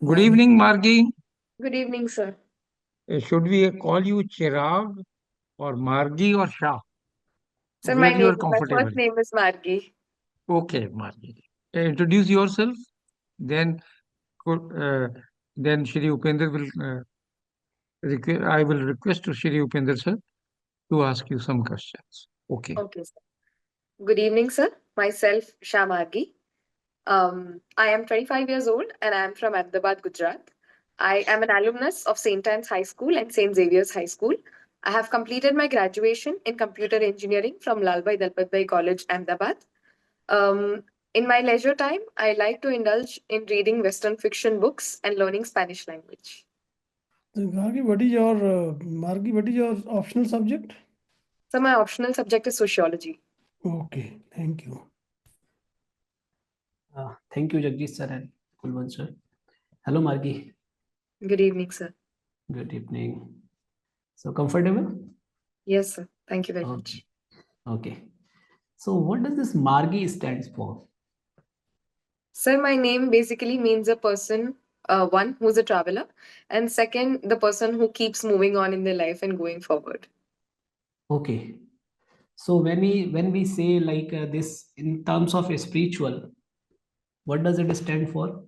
Good evening, Margi. Good evening, sir. Should we call you Chirag or Margi or Shah? Sir, Where you are my comfortable. first name is Margi. Okay, Margi. Introduce yourself. Then, uh, then Shri Upender will. I will request to Shri Upender sir to ask you some questions. Okay. Okay, sir. Good evening, sir. Myself, SHAH Margi. I am 25 years old and I am from Ahmedabad, Gujarat. I am an alumnus of St. Anne's High School and St. Xavier's High School. I have completed my graduation in computer engineering from Lalbhai Dalpatbhai College, Ahmedabad. Um, in my leisure time, I like to indulge in reading Western fiction books and learning Spanish language. So, Margi, what is your optional subject? So my optional subject is sociology. Okay, thank you. Thank you, Jagdish sir and Kulwant sir. Hello, Margi. Good evening, sir. Good evening. So comfortable? Yes, sir. Thank you very Okay. much. Okay. So what does this Margi stands for? Sir, my name basically means a person, one who's a traveler, and second, the person who keeps moving on in their life and going forward. Okay. So when we say like this in terms of a spiritual, what does it stand for?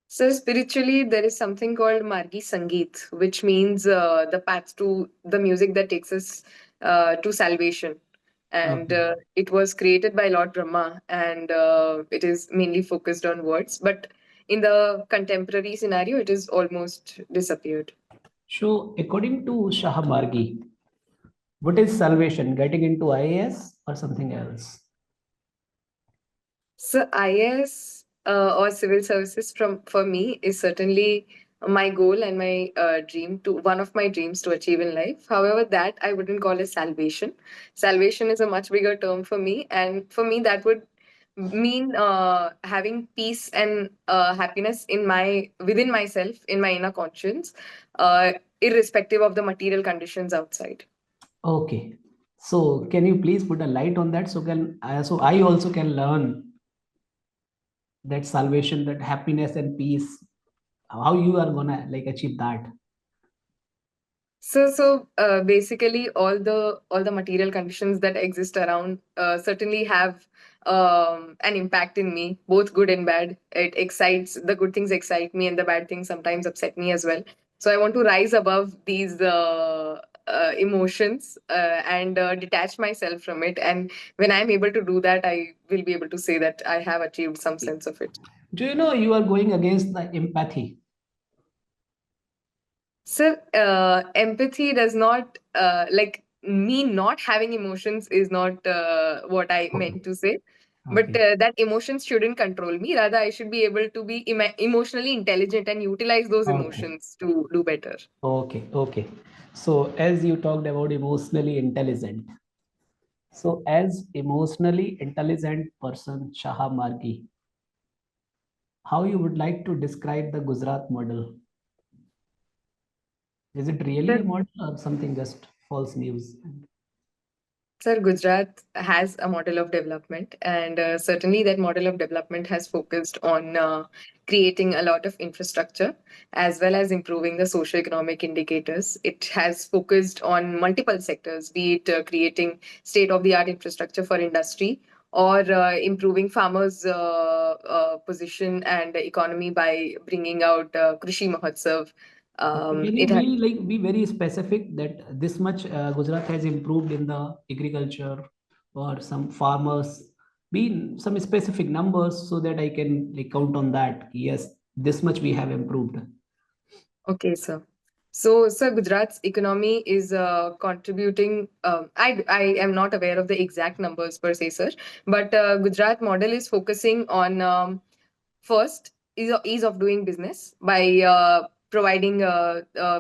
So spiritually, there is something called Margi Sangeet, which means the path to the music that takes us to salvation. And Okay. it was created by Lord Brahma, and it is mainly focused on words. But in the contemporary scenario, it is almost disappeared. So according to SHAH Margi, what is salvation? Getting into IAS or something else? So IAS or civil services from for me is certainly my goal and my dream to one of my dreams to achieve in life. However, that I wouldn't call as salvation. Salvation is a much bigger term for me, and for me that would mean having peace and happiness in my within myself in my inner conscience, irrespective of the material conditions outside. Okay. So can you please put a light on that so I also can learn that salvation, that happiness and peace, how you are gonna like achieve that? So basically, all the material conditions that exist around certainly have an impact in me, both good and bad. It excites the good things excite me, and the bad things sometimes upset me as well. So I want to rise above these emotions and detach myself from it. And when I'm able to do that, I will be able to say that I have achieved some sense of it. Do you know you are going against the empathy? So, empathy does not like me not having emotions is not what I Okay. meant to say. But Okay. that emotions shouldn't control me. Rather, I should be able to be emotionally intelligent and utilize those Okay. emotions to do better. Okay. Okay. So as you talked about emotionally intelligent, so as emotionally intelligent person, Shaha Margi, how you would like to describe the Gujarat model? Is it really Sir, a model or something just false news? Sir, Gujarat has a model of development, and certainly that model of development has focused on creating a lot of infrastructure as well as improving the socio-economic indicators. It has focused on multiple sectors, be it creating state-of-the-art infrastructure for industry or improving farmers' position and economy by bringing out Krishi Mahotsav. Okay, can you It has be very specific that this much Gujarat has improved in the agriculture or some farmers? Be some specific numbers so that I can like count on that. Yes, this much we have improved. Okay, sir. So, sir, Gujarat's economy is contributing. I am not aware of the exact numbers per se, sir, but Gujarat model is focusing on first ease of doing business by providing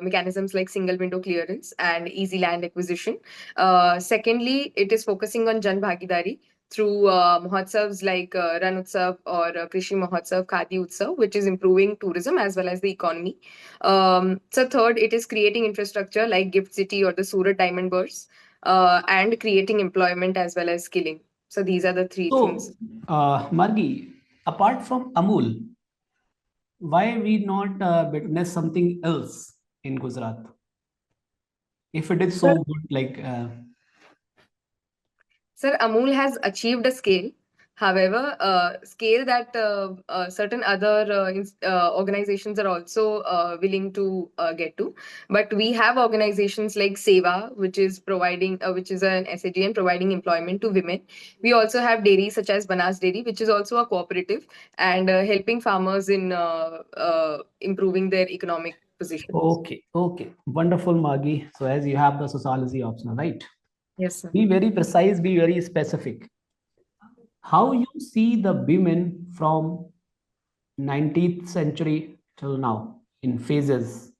mechanisms like single window clearance and easy land acquisition. Secondly, it is focusing on Jan Bhagidari through Mahotsavs like Ran Utsav or Krishi Mahotsav, Khadi Utsav, which is improving tourism as well as the economy. So third, it is creating infrastructure like Gift City or the Surat Diamond Burst, and creating employment as well as skilling. So these are the three things. So, Margi, apart from Amul, why we not witness something else in Gujarat? If it is Sir, so good, like Sir, Amul has achieved a scale. However, scale that certain other organizations are also willing to get to. But we have organizations like Seva, which is providing, which is an SAG and providing employment to women. We also have dairies such as Banas Dairy, which is also a cooperative and helping farmers in improving their economic position. okay, wonderful, Margi. So as you have the sociology optional, right? Yes, sir. Be very precise, be very specific. How you see the women from 19th century till now in phases?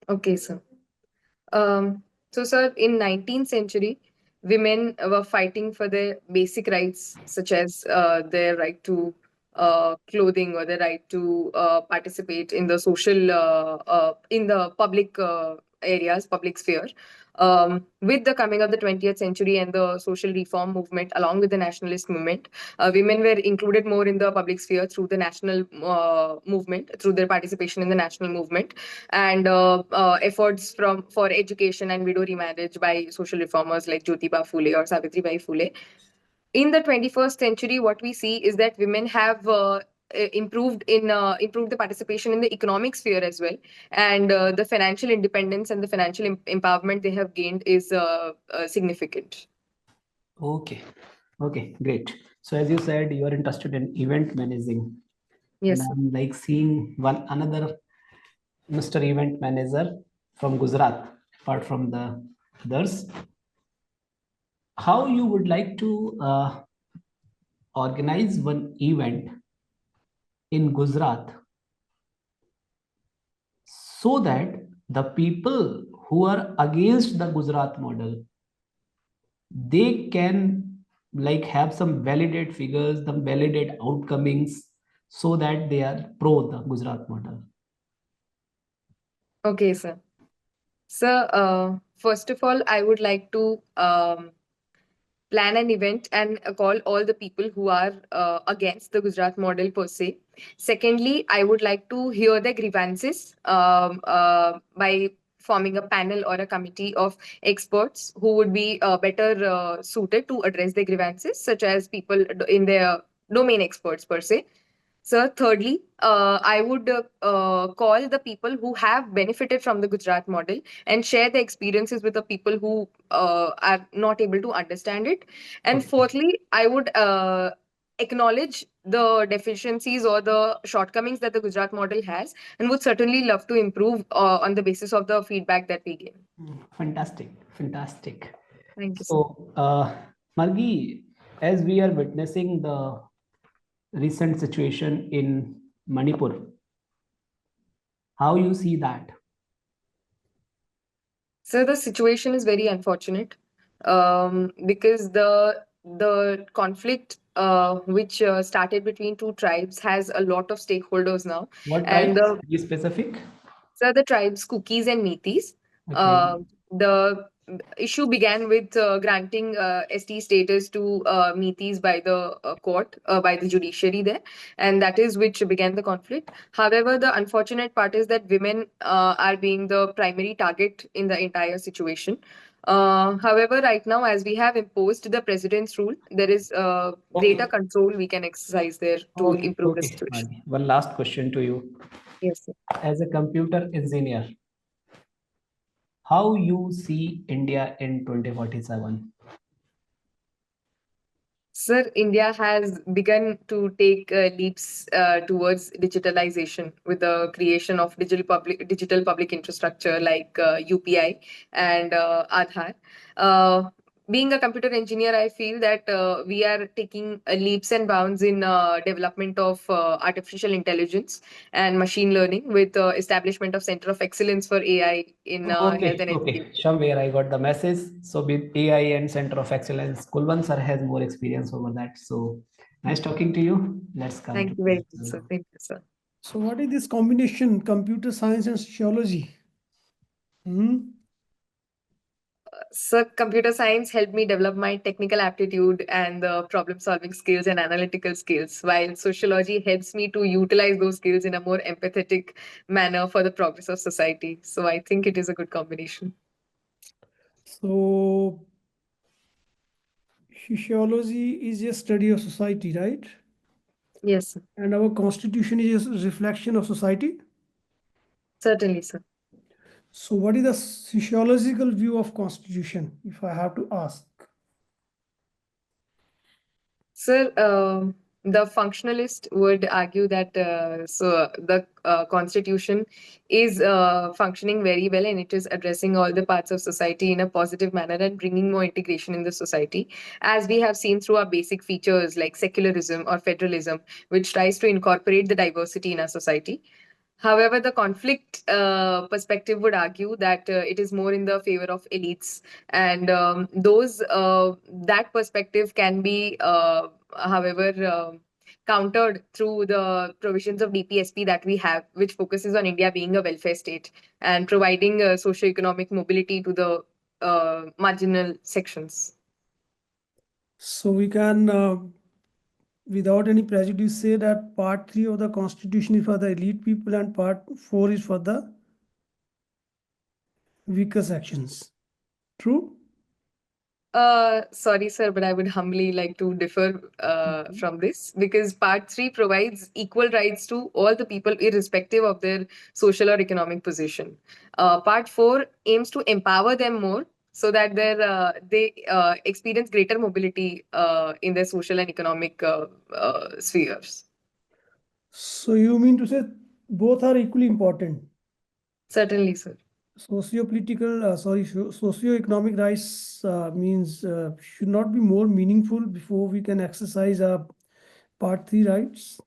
Okay, sir. Sir, in 19th century, women were fighting for their basic rights, such as their right to clothing or the right to participate in the social, in the public areas, public sphere. With the coming of the 20th century and the social reform movement, along with the nationalist movement, women were included more in the public sphere through the national movement, through their participation in the national movement and efforts for education and widow remarriage by social reformers like Jyotiba Phule or Savitribai Phule. In the 21st century, what we see is that women have improved the participation in the economic sphere as well, and the financial independence and the financial empowerment they have gained is significant. Okay, great. So as you said, you are interested in event managing. Yes, And sir. I'm like seeing another Mr. Event Manager from Gujarat, apart from the others. How you would like to organize one event in Gujarat so that the people who are against the Gujarat model, they can like have some validate figures, the validate outcomings, so that they are pro the Gujarat model. Okay, sir. Sir, first of all, I would like to plan an event and call all the people who are against the Gujarat model per se. Secondly, I would like to hear their grievances by forming a panel or a committee of experts who would be better suited to address their grievances, such as people in their domain experts per se. Sir, thirdly, I would call the people who have benefited from the Gujarat model and share their experiences with the people who are not able to understand it. And Okay. fourthly, I would acknowledge the deficiencies or the shortcomings that the Gujarat model has and would certainly love to improve on the basis of the feedback that we get. Fantastic. Thank you, sir. So, Margi, as we are witnessing the recent situation in Manipur, how you see that? So the situation is very unfortunate because the conflict which started between two tribes has a lot of stakeholders now, What and tribes? Be specific. the tribes Kukis and Meetis. Okay. The issue began with granting ST status to Meetis by the court, by the judiciary there, and that is which began the conflict. However, the unfortunate part is that women are being the primary target in the entire situation. However, right now, as we have imposed the president's rule, there is greater control we can exercise there to improve the situation. Margi. One last question to you. Yes, sir. As a computer engineer, how you see India in 2047? Sir, India has begun to take leaps towards digitalization with the creation of digital public infrastructure like UPI and Aadhaar. Being a computer engineer, I feel that we are taking leaps and bounds in development of artificial intelligence and machine learning with establishment of Center of Excellence for AI in health and education. Somewhere I got the message. So with AI and Center of Excellence, Kulwan sir has more experience over that. So nice talking to you. Let's come Thank to you very much, sir. Thank you, sir. So what is this combination, computer science and sociology? So computer science helped me develop my technical aptitude and the problem solving skills and analytical skills, while sociology helps me to utilize those skills in a more empathetic manner for the progress of society. So I think it is a good combination. So sociology is a study of society, right? Yes, sir. And our constitution is a reflection of society. Certainly, sir. So what is the sociological view of constitution, if I have to ask? Sir, the functionalist would argue that the constitution is functioning very well and it is addressing all the parts of society in a positive manner and bringing more integration in the society, as we have seen through our basic features like secularism or federalism, which tries to incorporate the diversity in our society. However, the conflict perspective would argue that it is more in the favor of elites, and those that perspective can be, however, countered through the provisions of DPSP that we have, which focuses on India being a welfare state and providing socio-economic mobility to the marginal sections. So we can, without any prejudice, say that part 3 of the constitution is for the elite people and part 4 is for the weaker sections. True? Sorry, sir, but I would humbly like to differ from this, because Part 3 provides equal rights to all the people, irrespective of their social or economic position. Part 4 aims to empower them more so that they experience greater mobility in their social and economic spheres. So you mean to say both are equally important? Certainly, sir. Socio-political, socio-economic rights means should not be more meaningful before we can exercise our part 3 rights?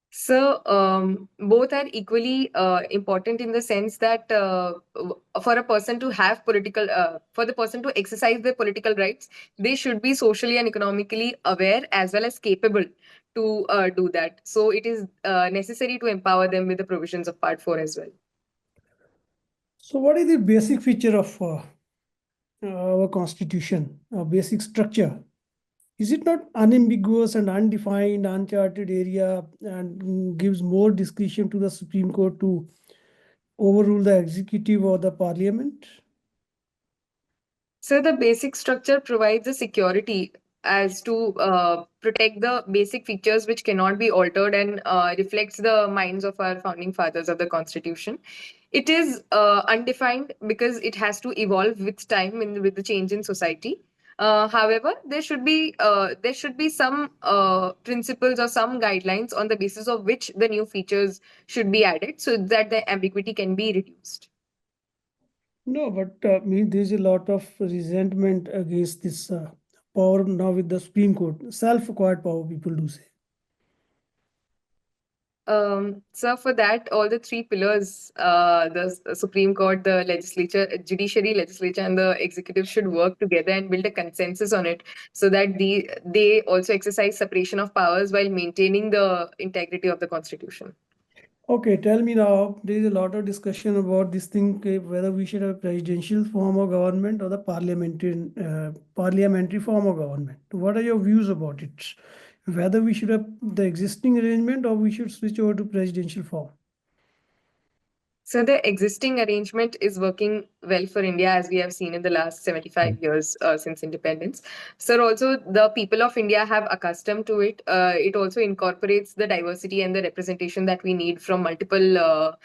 So, both are equally important in the sense that for a person to have for the person to exercise their political rights, they should be socially and economically aware as well as capable to do that. So, it is necessary to empower them with the provisions of Part 4 as well. So what is the basic feature of our constitution, basic structure? Is it not unambiguous and undefined, uncharted area and gives more discretion to the Supreme Court to overrule the executive or the parliament? So the basic structure provides a security as to protect the basic features which cannot be altered and reflects the minds of our founding fathers of the Constitution. It is undefined because it has to evolve with time with the change in society. However, there should be some principles or some guidelines on the basis of which the new features should be added so that the ambiguity can be reduced. No, but there's a lot of resentment against this power now with the Supreme Court. Self-acquired power, people do say. So for that, all the three pillars, the Supreme Court, the legislature, judiciary, legislature, and the executive should work together and build a consensus on it, so that they also exercise separation of powers while maintaining the integrity of the Constitution. Okay, tell me now, there is a lot of discussion about this thing, whether we should have a presidential form of government or the parliamentary form of government. What are your views about it? Whether we should have the existing arrangement or we should switch over to presidential form? So the existing arrangement is working well for India, as we have seen in the last 75 years since independence. So also the people of India have accustomed to it. It also incorporates the diversity and the representation that we need from multiple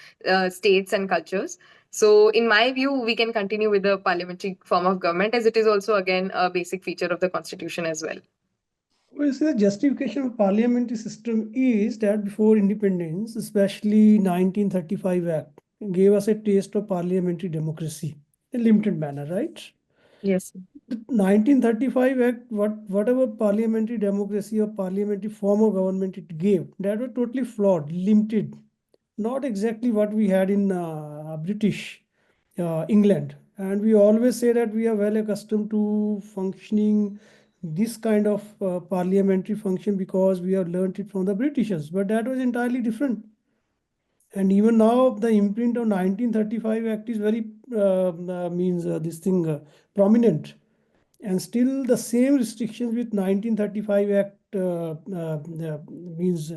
states and cultures. So in my view, we can continue with the parliamentary form of government, as it is also again a basic feature of the Constitution as well. Well, see, the justification of parliamentary system is that before independence, especially 1935 Act, gave us a taste of parliamentary democracy in limited manner, right? Yes. The 1935 Act, whatever parliamentary democracy or parliamentary form of government it gave, that was totally flawed, limited, not exactly what we had in British England. And we always say that we are well accustomed to functioning this kind of parliamentary function because we have learned it from the Britishers, but that was entirely different. And even now, the imprint of 1935 Act is very prominent, and still the same restrictions with 1935 Act means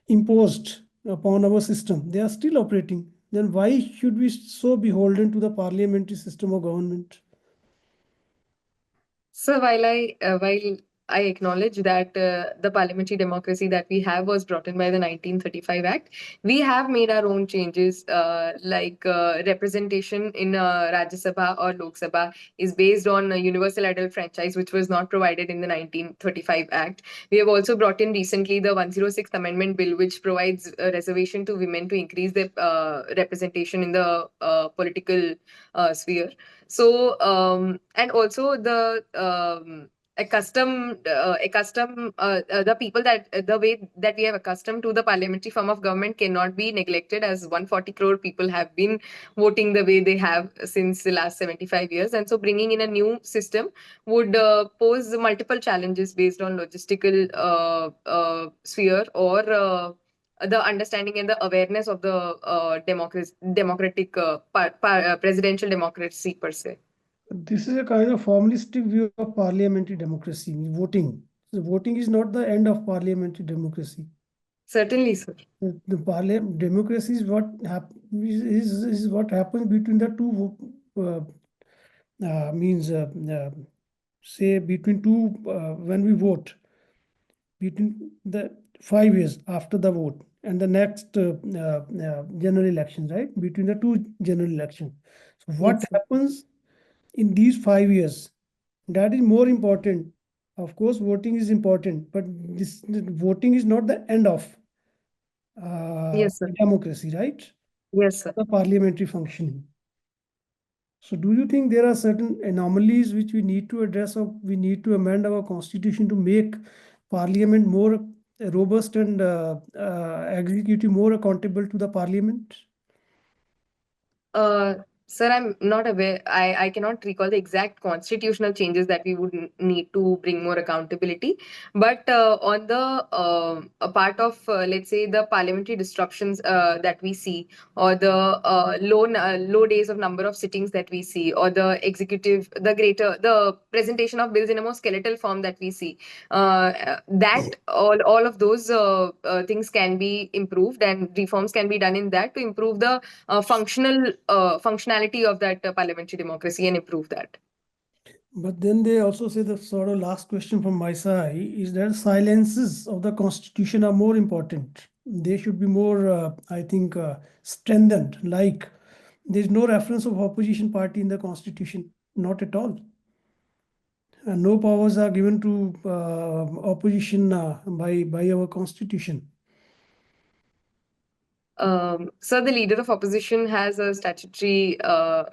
imposed upon our system. They are still operating. Then why should we so beholden to the parliamentary system of government? So while I acknowledge that the parliamentary democracy that we have was brought in by the 1935 Act, we have made our own changes, like representation in Rajya Sabha or Lok Sabha is based on a universal adult franchise, which was not provided in the 1935 Act. We have also brought in recently the 106th Amendment Bill, which provides a reservation to women to increase their representation in the political sphere. So, and also the people that the way that we have accustomed to the parliamentary form of government cannot be neglected, as 140 crore people have been voting the way they have since the last 75 years. And so bringing in a new system would pose multiple challenges based on logistical sphere or the understanding and the awareness of the democratic presidential democracy per se. This is a kind of formalistic view of parliamentary democracy, voting. So voting is not the end of parliamentary democracy. Certainly, sir. The parliament democracy is what is what happens between the two say between two when we vote, between the 5 years after the vote and the next general election, right? Between the two general elections. So what Yes, sir. happens in these 5 years? That is more important. Of course, voting is important, but this voting is not the end of Yes, sir. democracy, right? Yes, sir. The parliamentary functioning. So do you think there are certain anomalies which we need to address, or we need to amend our constitution to make parliament more robust and executive more accountable to the parliament? Sir, I'm not aware. I cannot recall the exact constitutional changes that we would need to bring more accountability. But on the a part of, let's say, the parliamentary disruptions that we see, or the low days of number of sittings that we see, or the presentation of bills in a more skeletal form that we see, that all of those things can be improved, and reforms can be done in that to improve the functionality of that parliamentary democracy and improve that. But then they also say, the sort of last question from my side is that silences of the constitution are more important. They should be more, I think, strengthened. Like there's no reference of opposition party in the constitution, not at all. And no powers are given to opposition by our constitution. So the leader of opposition has a statutory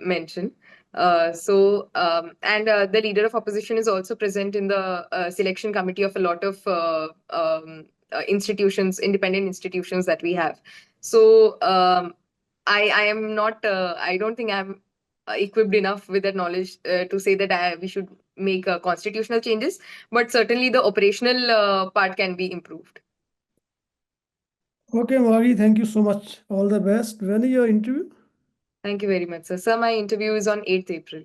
mention. And the leader of opposition is also present in the selection committee of a lot of institutions, independent institutions that we have. So I am not. I don't think I'm equipped enough with that knowledge to say that we should make constitutional changes. But certainly the operational part can be improved. Okay, Mari, thank you so much. All the best. When is your interview? Thank you very much, sir. Sir, my interview is on 8th April.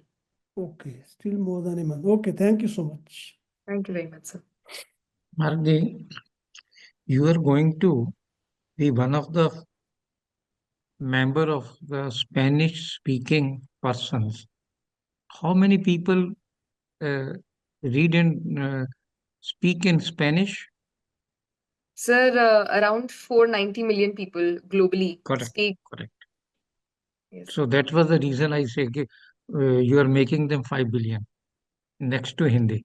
Okay, still more than a month. Okay, thank you so much. Thank you very much, sir. Margi, you are going to be one of the member of the Spanish speaking persons. How many people read and speak in Spanish? Sir, around 490 million people globally Correct. speak. Correct. Yes. So that was the reason I say you are making them 5 billion next to Hindi.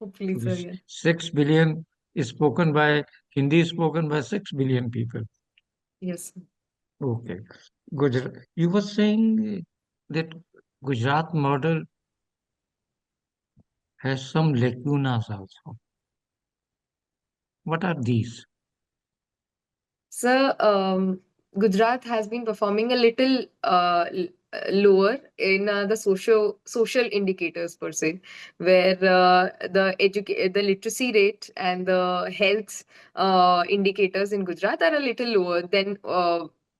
Hopefully, So sir, this yeah. 6 billion is spoken by Hindi is spoken by 6 billion people. Yes. Okay. Gujarat. You were saying that Gujarat model has some lacunas also. What are these? Sir, Gujarat has been performing a little lower in the social indicators per se, where the literacy rate and the health indicators in Gujarat are a little lower than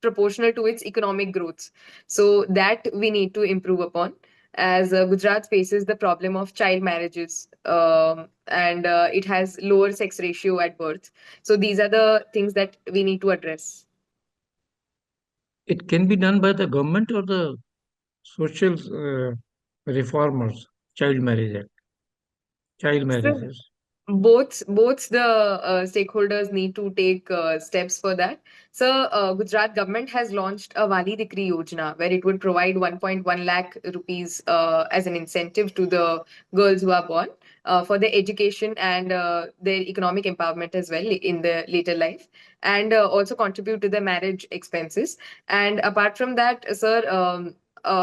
proportional to its economic growth. So that we need to improve upon, as Gujarat faces the problem of child marriages, and it has lower sex ratio at birth. So these are the things that we need to address. It can be done by the government or the social reformers, child marriage act, child So marriages. both the stakeholders need to take steps for that. So Gujarat government has launched a Wali Dikri Yojana, where it would provide 1.1 lakh rupees as an incentive to the girls who are born for their education and their economic empowerment as well in the later life, and also contribute to their marriage expenses. And apart from that, sir,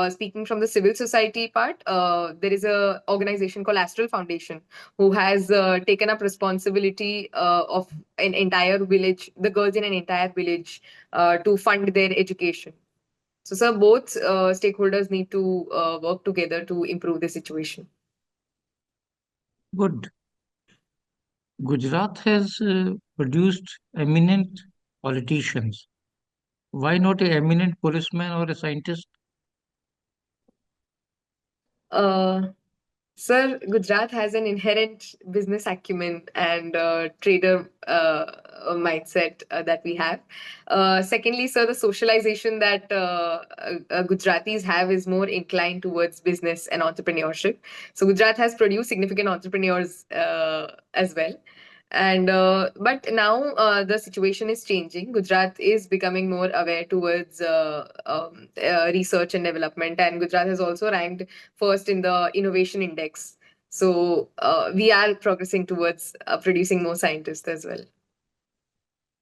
speaking from the civil society part, there is a organization called Astral Foundation, who has taken up responsibility of an entire village, the girls in an entire village, to fund their education. So, sir, both stakeholders need to work together to improve the situation. Good. Gujarat has produced eminent politicians. Why not a eminent policeman or a scientist? Uh, Sir, Gujarat has an inherent business acumen and trader mindset that we have. Secondly, sir, the socialization that Gujaratis have is more inclined towards business and entrepreneurship. So Gujarat has produced significant entrepreneurs as well. And but now the situation is changing. Gujarat is becoming more aware towards research and development, and Gujarat has also ranked first in the innovation index. So we are progressing towards producing more scientists as well.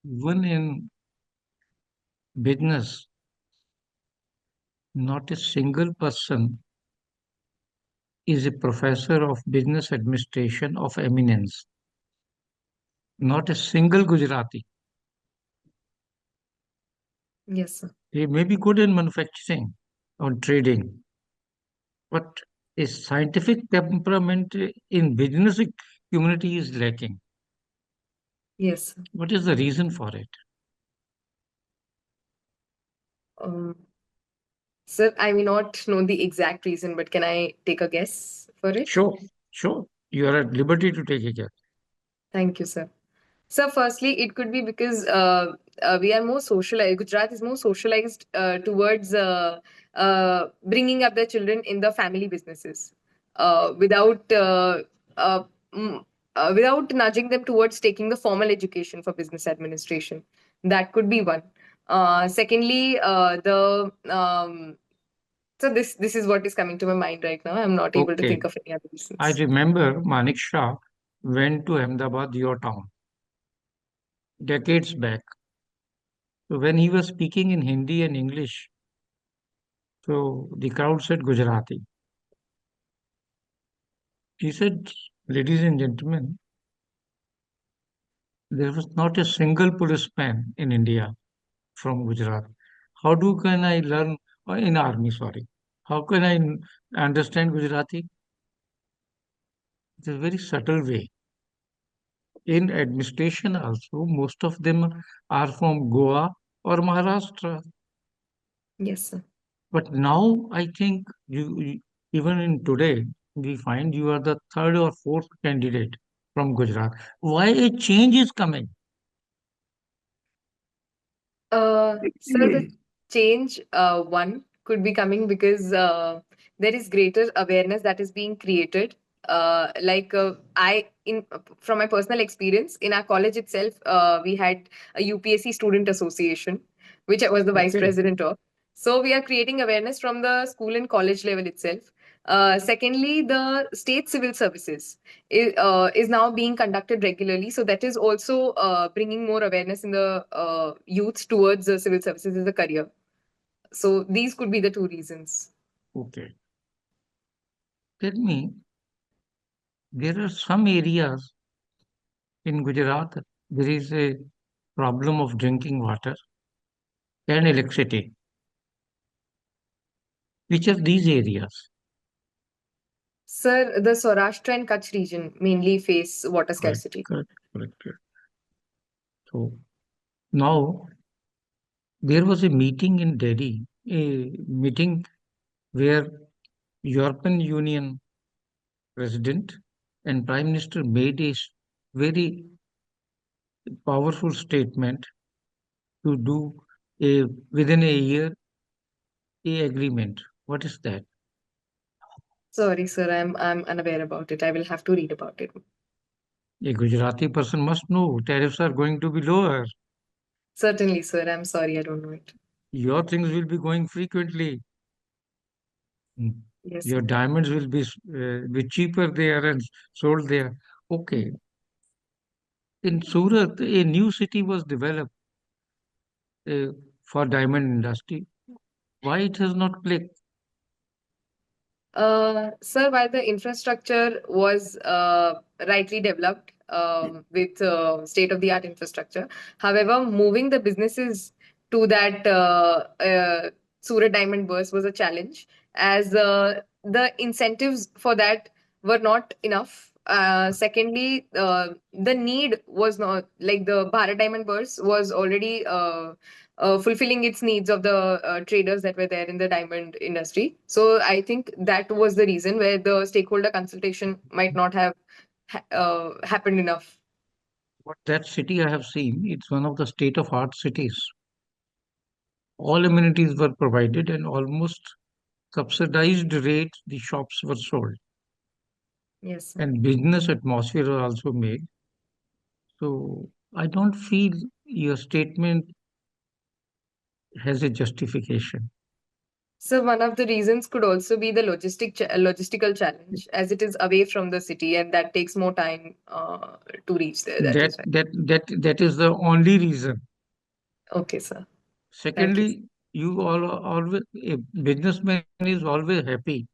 Even in business, not a single person is a professor of business administration of eminence. Not a single Gujarati. Yes, sir. They may be good in manufacturing or trading, but a scientific temperament in business community is lacking. Yes, sir. What is the reason for it? Um, Sir, I may not know the exact reason, but can I take a guess for it? Sure, sure. You are at liberty to take a guess. Thank you, sir. So, firstly, it could be because we are more socialized. Gujarat is more socialized towards bringing up their children in the family businesses without uh, mm, without nudging them towards taking the formal education for business administration. That could be one. Secondly, the so this is what is coming to my mind right now. I'm not able to Okay. think of any other I reasons. remember Manik Shah went to Ahmedabad, your town, decades back. So when he was speaking in Hindi and English, so the crowd said Gujarati. He said, ladies and gentlemen, there was not a single policeman in India from Gujarat. How do can I learn in army? Sorry, how can I understand Gujarati? It's a very subtle way. In administration, also, most of them are from Goa or Maharashtra. Yes, sir. But now I think even in today, we find you are the third or fourth candidate from Gujarat. Why a change is coming? So the change one could be coming because there is greater awareness that is being created. Like I in from my personal experience in our college itself, we had a UPSC Student Association, which I was the vice Okay. president of. So we are creating awareness from the school and college level itself. Secondly, the state civil services is now being conducted regularly. So that is also bringing more awareness in the youth towards civil services as a career. So these could be the two reasons. Okay. Tell me, there are some areas in Gujarat, there is a problem of drinking water and electricity. Which are these areas? Sir, the Saurashtra and Kutch region mainly face water Correct, scarcity. correct, correct, correct. So now there was a meeting in Delhi, a meeting where European Union President and Prime Minister made a very powerful statement to do a within a year a agreement. What is that? Sorry, sir, I'm unaware about it. I will have to read about it. A Gujarati person must know tariffs are going to be lower. Certainly, sir. I'm sorry, I don't know it. Your things will be going frequently. Mm. Yes, Your sir. diamonds will be cheaper there and sold there. Okay. In Surat, a new city was developed uh, for diamond industry. Why it has not clicked? Sir, while the infrastructure was rightly developed with state-of-the-art infrastructure, however, moving the businesses to that Surat Diamond Burst was a challenge, as the incentives for that were not enough. Secondly, the need was not like the Bharat Diamond Burst was already fulfilling its needs of the traders that were there in the diamond industry. So I think that was the reason where the stakeholder consultation might not have happened enough. What that city I have seen, it's one of the state-of-art cities. All amenities were provided and almost subsidized rate the shops were sold. Yes, sir. And business atmosphere was also made. So I don't feel your statement has a justification. So one of the reasons could also be the logistical challenge, as it is away from the city, and that takes more time to reach there. That That is why. that is the only reason. Okay, sir. Thank you. Secondly, you all always a businessman is always happy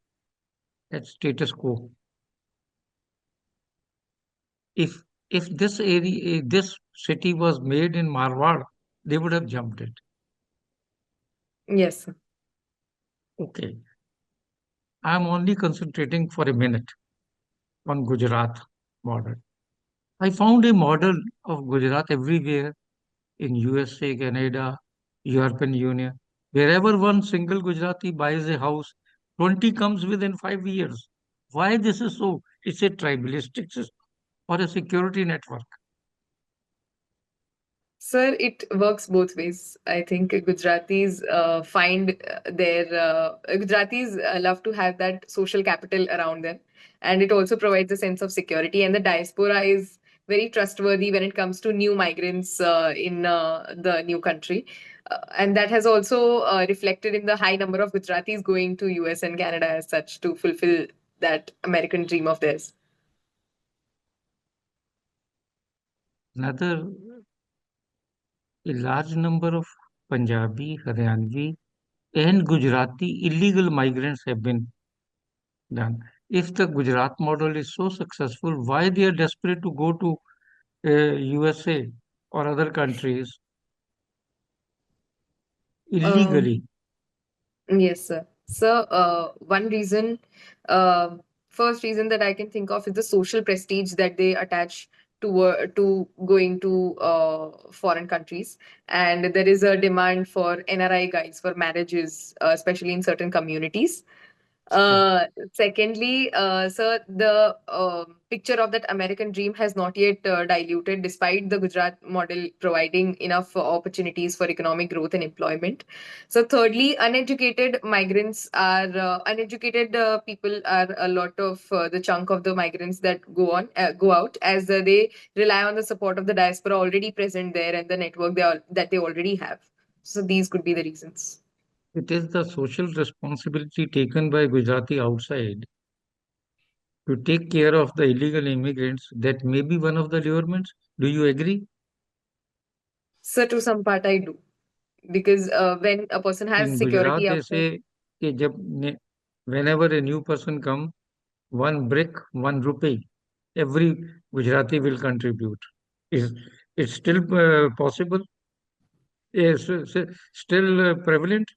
at status quo. If if this area this city was made in Marwar, they would have jumped it. Yes, sir. Okay, I am only concentrating for a minute on Gujarat model. I found a model of Gujarat everywhere in USA, Canada, European Union. Wherever one single Gujarati buys a house, 20 comes within 5 years. Why this is so? It's a tribalistic system or a security network. Sir, it works both ways. I think Gujaratis find their Gujaratis love to have that social capital around them, and it also provides a sense of security. And the diaspora is very trustworthy when it comes to new migrants in the new country, and that has also reflected in the high number of Gujaratis going to US and Canada as such to fulfill that American dream of theirs. Another, a large number of Punjabi, Haryanvi, and Gujarati illegal migrants have been done. If the Gujarat model is so successful, why they are desperate to go to USA or other countries Um, illegally? Yes, sir. So, one reason, uh, first reason that I can think of is the social prestige that they attach to going to foreign countries, and there is a demand for NRI guides for marriages, especially in certain communities. Correct. Secondly, sir, the picture of that American dream has not yet diluted, despite the Gujarat model providing enough opportunities for economic growth and employment. So, thirdly, uneducated people are a lot of the chunk of the migrants that go out, as they rely on the support of the diaspora already present there and the network that they already have. So, these could be the reasons. It is the social responsibility taken by Gujarati outside to take care of the illegal immigrants that may be one of the lurements. Do you agree? So, to some part, I do. Because when a person has In Gujarat, security they outside, say कि whenever a new person come, one brick, 1 rupee, every Gujarati will contribute. Is it still possible? Is still prevalent?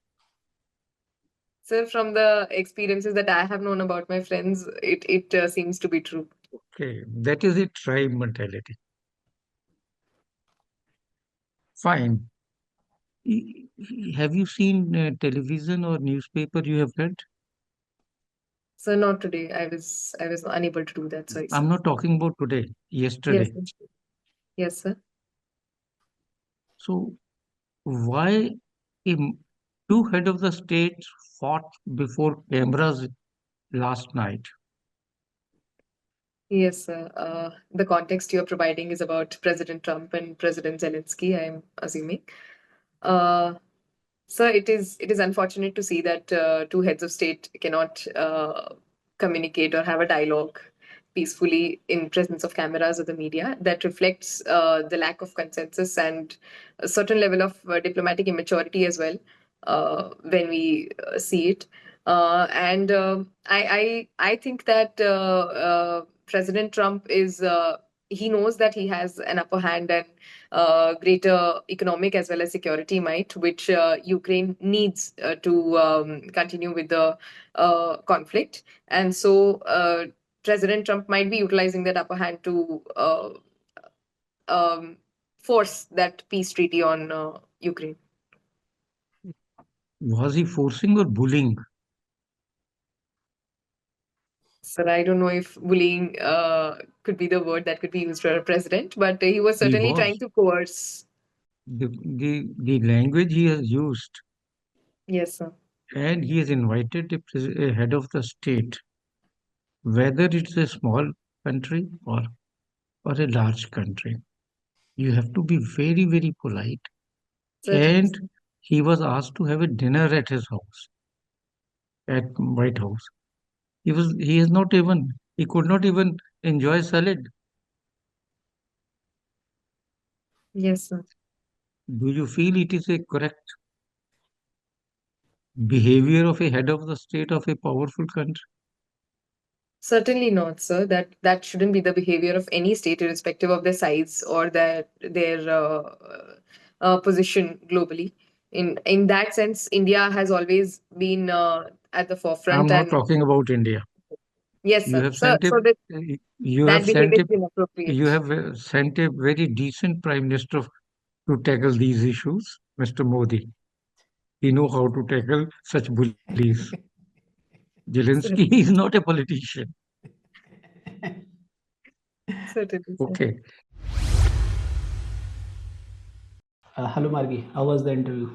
Sir, from the experiences that I have known about my friends, it seems to be true. Okay, that is a tribe mentality. Fine. Have you seen television or newspaper you have read? So not today. I was unable to do that. Sorry, sir. I'm not talking about today, Yes, yesterday. sir. Yes, sir. So why two head of the state fought before cameras last night? Yes, sir. The context you're providing is about President Trump and President Zelensky, I'm assuming. Uh, Sir, it is unfortunate to see that two heads of state cannot communicate or have a dialogue peacefully in presence of cameras or the media. That reflects the lack of consensus and a certain level of diplomatic immaturity as well when we see it. And I think that President Trump is he knows that he has an upper hand and greater economic as well as security might, which Ukraine needs to continue with the conflict. And so President Trump might be utilizing that upper hand to um, force that peace treaty on Ukraine. Was he forcing or bullying? So I don't know if bullying could be the word that could be used for a president, but he was He certainly was. trying to coerce. The language he has used, Yes, sir. and he has invited a head of the state, whether it's a small country or a large country. You have to be very, very polite. Certainly, And sir. he was asked to have a dinner at his house, at White House. He could not even enjoy salad. Yes, sir. Do you feel it is a correct behavior of a head of the state of a powerful country? Certainly not, sir. That shouldn't be the behavior of any state, irrespective of their size or their position globally. In that sense, India has always been at the I'm forefront. not And talking about India. yes, You sir. have So sent a so that you that have behavior sent a is inappropriate. you have sent a very decent prime minister to tackle these issues, Mr. Modi. He know how to tackle such bullies. Zelensky Certainly, is not a politician. certainly, sir. Okay. Hello, Margi. How was the interview?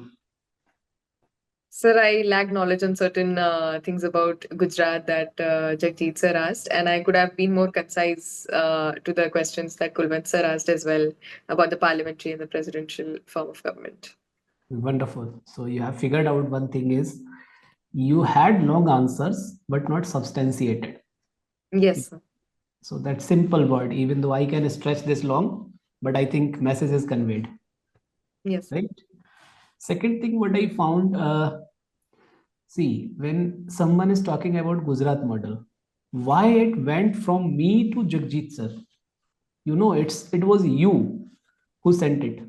Sir, I lack knowledge on certain things about Gujarat that Jagjit sir asked, and I could have been more concise to the questions that Kulwant sir asked as well about the parliamentary and the presidential form of government. Wonderful. So you have figured out one thing is you had long answers, but not substantiated. Yes, sir. So that simple word, even though I can stretch this long, but I think message is conveyed, Yes, sir. right? Second thing, what I found, see, when someone is talking about Gujarat model, why it went from me to Jagjit sir? You know, it was you who sent it.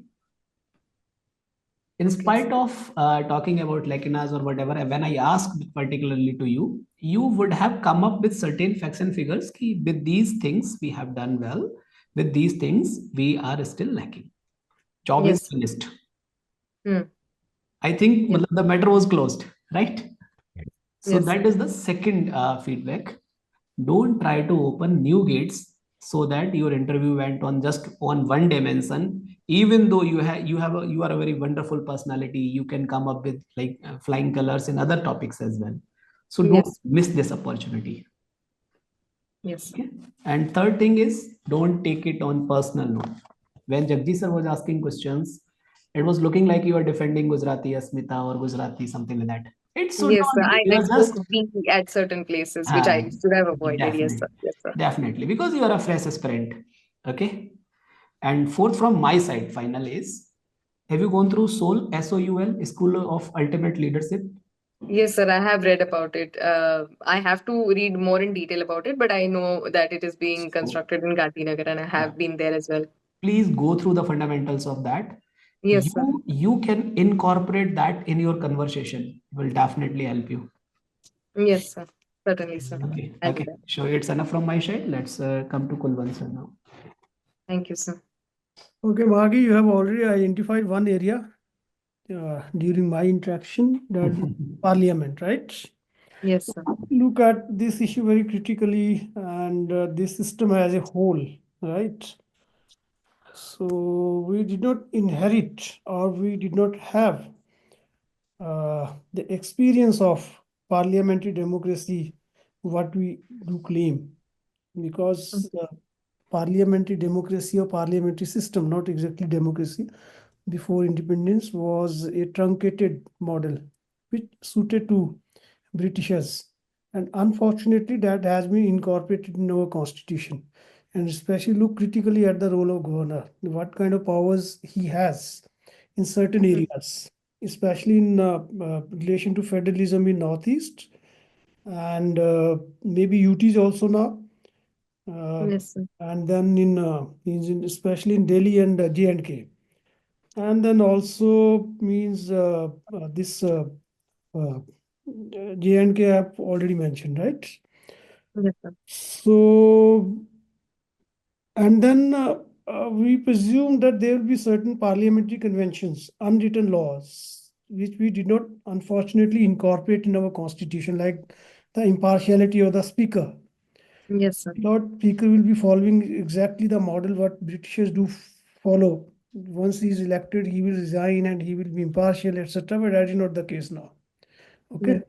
In Okay, spite sir. of talking about Lekinas or whatever, when I asked particularly to you, you would have come up with certain facts and figures. Ki with these things, we have done well. With these things, we are still lacking. Job is Yes, sir. finished. Hmm. I think Yes, the matter was closed, right? So yes, sir. that is the second feedback. Don't try to open new gates so that your interview went on just on one dimension. Even though you are a very wonderful personality, you can come up with like flying colors in other topics as well. So don't Yes, miss this opportunity. yes, sir. Okay. And third thing is don't take it on personal note. When Jagdish sir was asking questions, it was looking like you are defending Gujarati Asmita or Gujarati something like that. It should Yes, sir. not be. You I are spoke just we at certain places, which ah, I should have avoided. Yes, definitely, sir. Yes, sir. definitely, because you are a fresh aspirant. Okay. And fourth from my side, final is, have you gone through SOUL, SOUL, School of Ultimate Leadership? Yes, sir. I have read about it. I have to read more in detail about it, but I know that it is being So, constructed in Gandhinagar, and I yeah, have been there as well. please go through the fundamentals of that. Yes, sir. You can incorporate that in your conversation. It will definitely help you. Yes, sir. Certainly, sir. Okay, I'll do okay. that. So it's enough from my side. Let's come to Kulwant now. Thank you, sir. Okay, Margie, you have already identified one area during my interaction, that is parliament, right? Yes, sir. Look at this issue very critically and this system as a whole, right? So we did not inherit or we did not have the experience of parliamentary democracy, what we do claim, because parliamentary democracy or parliamentary system, not exactly democracy, before independence was a truncated model which suited to Britishers. And unfortunately, that has been incorporated in our constitution. And especially look critically at the role of governor, what kind of powers he has in certain areas, especially in relation to federalism in Northeast and maybe UTs also now. Yes, sir. And then especially in Delhi and J&K. And then also means this J&K I've already mentioned, right? Yes, sir. So, and then we presume that there will be certain parliamentary conventions, unwritten laws, which we did not unfortunately incorporate in our constitution, like the impartiality of the speaker. Yes, sir. Lord Speaker will be following exactly the model what Britishers do follow. Once he is elected, he will resign and he will be impartial, etc. But that is not the case now. Okay. Yes.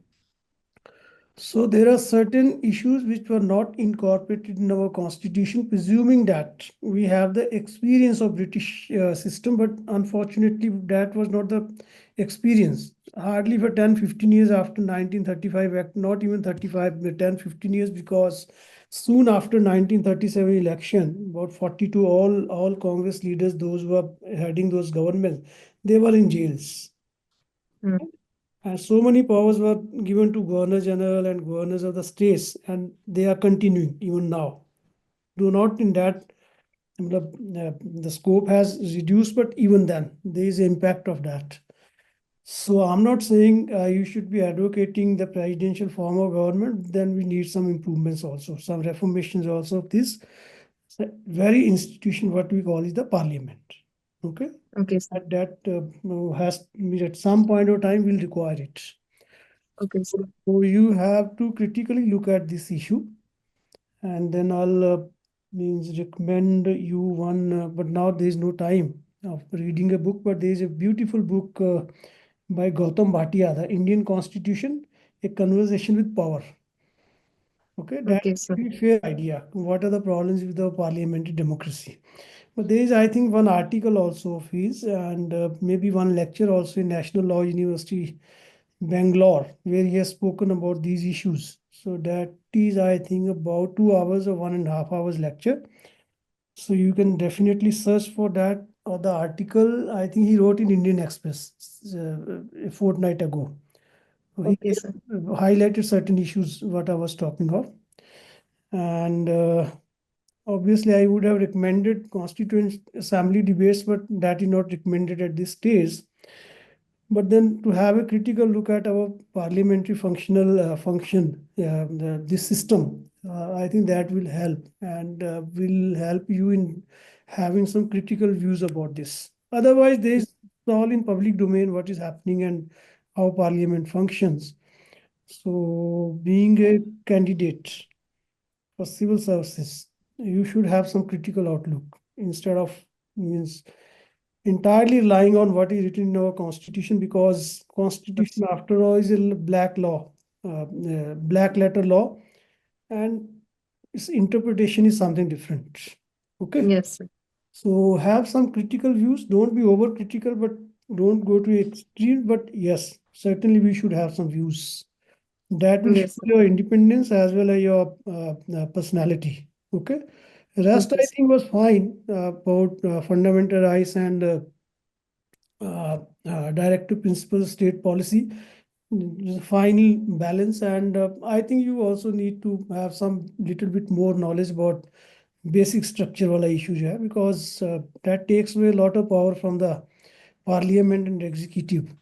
So there are certain issues which were not incorporated in our constitution, presuming that we have the experience of British system, but unfortunately that was not the experience. Hardly for 10, 15 years after 1935 Act, not even 35, but 10, 15 years, because soon after 1937 election, about 42, all Congress leaders, those who were heading those governments, they were in jails. Mm. And so many powers were given to governor general and governors of the states, and they are continuing even now. Do not in that the scope has reduced, but even then there is impact of that. So I'm not saying you should be advocating the presidential form of government. Then we need some improvements also, some reformations also of this very institution, what we call is the parliament. Okay. Okay, sir. That has at some point of time will require it. Okay, sir. So you have to critically look at this issue, and then I'll means recommend you one. But now there is no time of reading a book. But there is a beautiful book by Gautam Bhatia, The Indian Constitution: A Conversation with Power. Okay, that Okay, sir. gives you a fair idea what are the problems with the parliamentary democracy. But there is, I think, one article also of his, and maybe one lecture also in National Law University, Bangalore, where he has spoken about these issues. So that is, I think, about 2 hours or 1.5 hours lecture. So you can definitely search for that or the article. I think he wrote in Indian Express a fortnight ago. So he Okay, sir. highlighted certain issues what I was talking of, and obviously I would have recommended Constituent Assembly debates, but that is not recommended at this stage. But then to have a critical look at our parliamentary functional function, this system, I think that will help and will help you in having some critical views about this. Otherwise, there is all in public domain what is happening and how parliament functions. So being a candidate for civil services, you should have some critical outlook instead of means entirely relying on what is written in our constitution, because constitution after all is a black law, black letter law, and its interpretation is something different. Okay. Yes, sir. So have some critical views. Don't be over critical, but don't go to extreme. But yes, certainly we should have some views. That will show Yes, sir. your independence as well as your personality. Okay. Rest Okay, I sir. think was fine about fundamental rights and directive principles, state policy, final balance. And I think you also need to have some little bit more knowledge about basic structure wala issues, yeah, because that takes away a lot of power from the parliament and executive.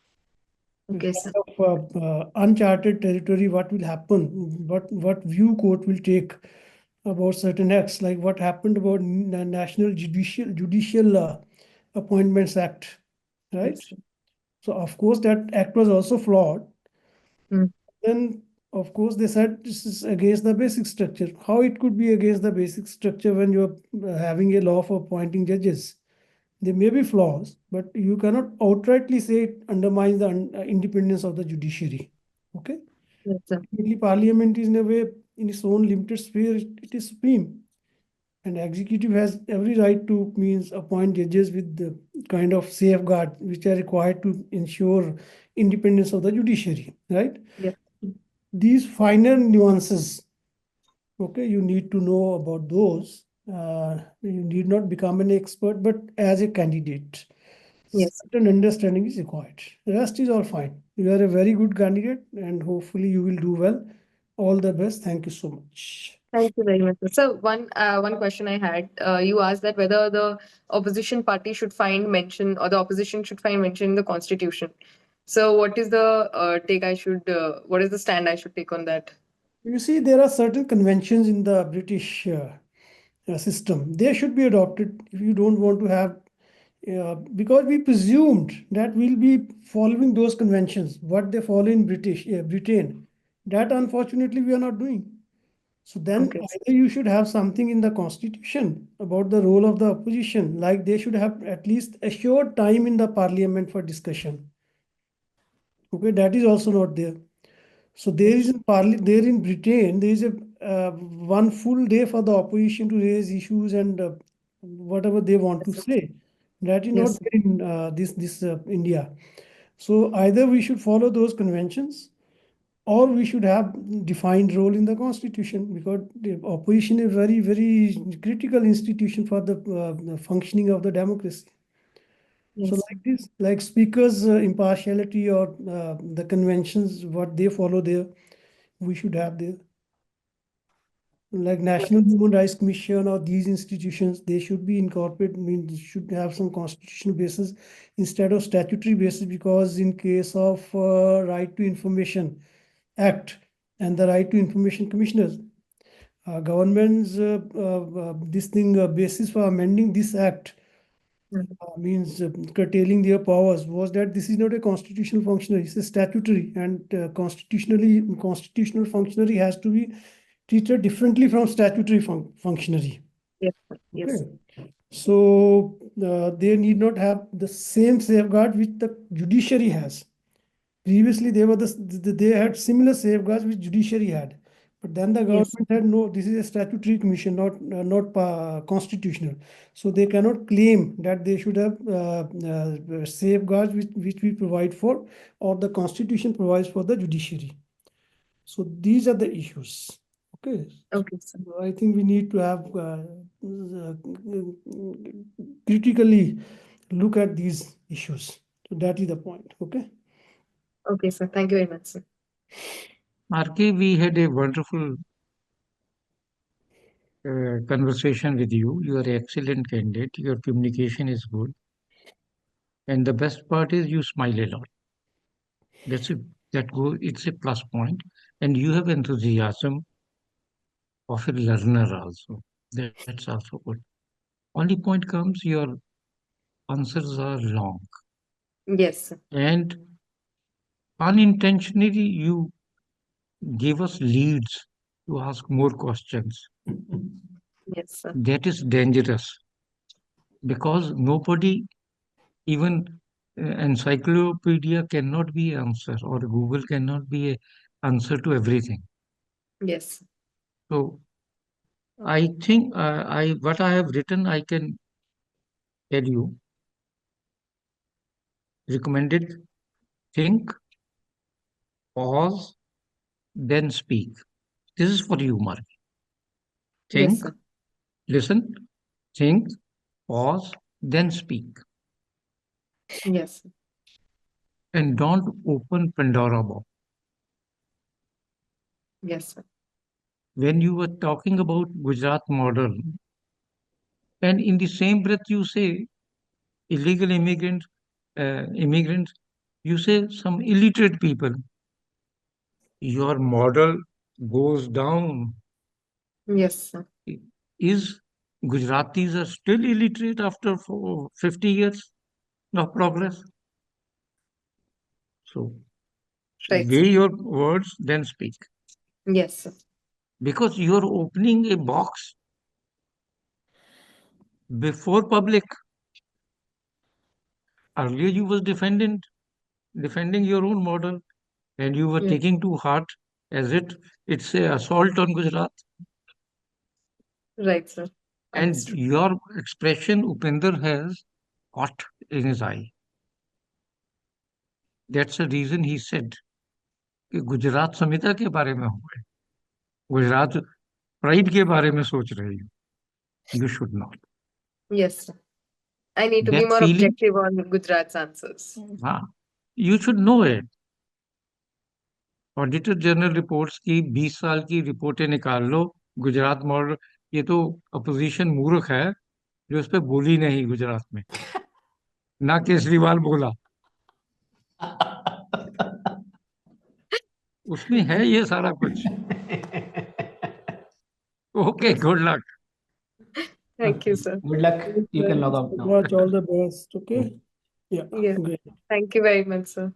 Okay, kind sir. of uncharted territory. What will happen? What view court will take about certain acts, like what happened about National Judicial Appointments Act, right? Yes, sir. So of course that act was also flawed. Hmm. Then of course they said this is against the basic structure. How it could be against the basic structure when you're having a law for appointing judges? There may be flaws, but you cannot outrightly say it undermines the independence of the judiciary. Okay? Yes, sir. Ultimately, Parliament is in a way, in its own limited sphere, it is supreme. And executive has every right to means appoint judges with the kind of safeguards which are required to ensure independence of the judiciary, right? Yes. These finer nuances, okay, you need to know about those. You need not become an expert, but as a candidate, Yes. certain understanding is required. The rest is all fine. You are a very good candidate, and hopefully you will do well. All the best. Thank you so much. Thank you very much, sir. So one question I had, you asked that whether the opposition party should find mention or the opposition should find mention in the constitution. So what is the what is the stand I should take on that? You see, there are certain conventions in the British system. They should be adopted if you don't want to have, because we presumed that we'll be following those conventions, what they follow in Britain. That unfortunately we are not doing. So then Okay. either you should have something in the constitution about the role of the opposition, like they should have at least a short time in the parliament for discussion. Okay, that is also not there. So there is there in Britain, there is a one full day for the opposition to raise issues and whatever they want to Yes, sir. say. That is not Yes, sir. there in this India. So either we should follow those conventions, or we should have defined role in the constitution, because the opposition is very critical institution for the functioning of the democracy. So Yes, sir. like this, like speakers impartiality, or the conventions what they follow there, we should have there. Like National Human Rights Commission or these institutions, they should be incorporated, means should have some constitutional basis instead of statutory basis, because in case of Right to Information Act and the Right to Information Commissioners, government's this thing basis for amending this act Mhm. means curtailing their powers, was that this is not a constitutional functionary, it's a statutory, and constitutional functionary has to be treated differently from statutory functionary. Yes, sir. Okay. Yes. So they need not have the same safeguard which the judiciary has. Previously, they had similar safeguards which judiciary had, but then the Yes. government said no. This is a statutory commission, not constitutional. So they cannot claim that they should have safeguards which we provide for, or the constitution provides for the judiciary. So these are the issues. Okay. Okay, sir. I think we need to have critically look at these issues. So that is the point. Okay. Okay, sir. Thank you very much, sir. Marky, we had a wonderful conversation with you. You are an excellent candidate. Your communication is good. And the best part is you smile a lot. That's a it's a plus point. And you have enthusiasm of a learner also. That's also good. Only point comes your answers are long. Yes, sir. And unintentionally you give us leads to ask more questions. Yes, sir. That is dangerous because nobody, even encyclopedia cannot be answer, or Google cannot be a answer to everything. Yes. So I think I what I have written I can tell you. Recommended: think, pause, then speak. This is for you, Mark. Yes, Think, sir. listen, think, pause, then speak. Yes, sir. And don't open Pandora box. Yes, sir. When you were talking about Gujarat model, and in the same breath you say illegal immigrants You say some illiterate people. Your model goes down. Yes, sir. Is Gujaratis are still illiterate after 50 years of progress? So Right, sir. weigh your words, then speak. Yes, sir. Because you're opening a box before public. Earlier you was defending your own model, and you were Yes. taking to heart as it's a assault on Gujarat. Right, sir. And Understood. your expression Upinder has caught in his eye. That's the reason he said कि गुजरात संहिता के बारे में हो गए, Gujarat pride के बारे में सोच रहे हो. You should not. Yes, sir. I need to be That more feeling, objective on Gujarat's answers. you should know it. Auditor general reports की 20 साल की रिपोर्टें निकाल लो. गुजरात मॉडल, ये तो अपोजिशन मूर्ख है जो उस पर बोली नहीं गुजरात में. ना केजरीवाल बोला, उसमें है ये सारा कुछ. Okay, good luck. Thank you, sir. Good luck. You can log out now. Congrats, all the best. Okay. Yeah. Yes. Great. Thank you very much, sir.